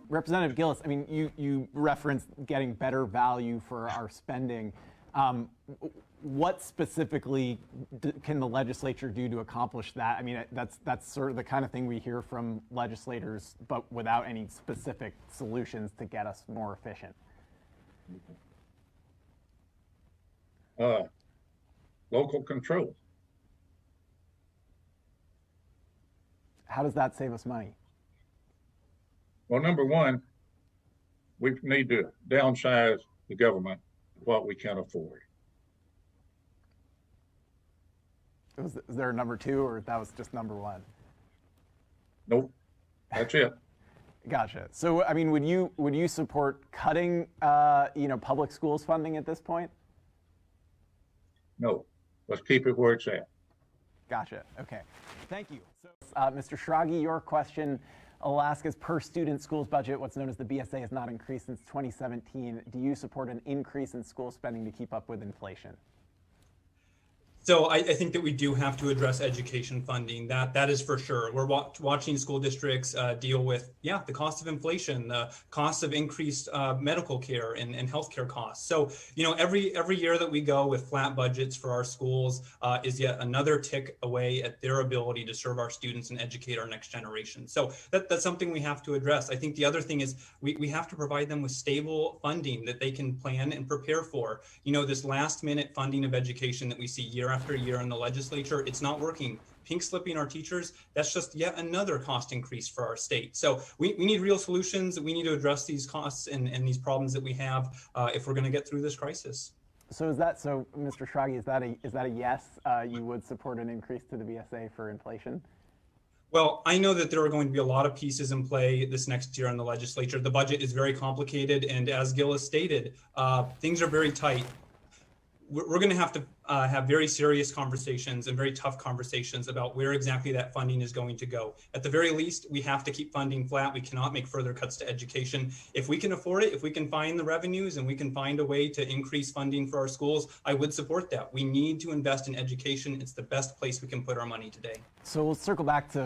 Representative Gillis, I mean, you referenced getting better value for our spending. What specifically can the legislature do to accomplish that? I mean, that's sort of the kind of thing we hear from legislators, but without any specific solutions to get us more efficient. Local control. How does that save us money? Well, number one, we need to downsize the government what we can afford. Is there a number two, or that was just number one? Nope, that's it. Gotcha. So, I mean, would you support cutting, public schools funding at this point? No, let's keep it where it's at. Gotcha. Okay. Thank you. So, Mr. Schrage, your question. Alaska's per student schools budget, what's known as the BSA, has not increased since 2017. Do you support an increase in school spending to keep up with inflation? So I think that we do have to address education funding. That is for sure. We're watching school districts deal with, the cost of inflation, the cost of increased medical care and healthcare costs. So, every year that we go with flat budgets for our schools is yet another tick away at their ability to serve our students and educate our next generation. So that's something we have to address. I think the other thing is we have to provide them with stable funding that they can plan and prepare for. This last minute funding of education that we see year after year in the legislature, it's not working. Pink slipping our teachers, that's just yet another cost increase for our state. So we need real solutions. We need to address these costs and these problems that we have if we're going to get through this crisis. So Mr. Schrage, is that a yes? You would support an increase to the BSA for inflation? Well, I know that there are going to be a lot of pieces in play this next year in the legislature. The budget is very complicated, and as Gillis stated, things are very tight. We're going to have very serious conversations and very tough conversations about where exactly that funding is going to go. At the very least, we have to keep funding flat. We cannot make further cuts to education. If we can afford it, if we can find the revenues and we can find a way to increase funding for our schools, I would support that. We need to invest in education. It's the best place we can put our money today. So we'll circle back to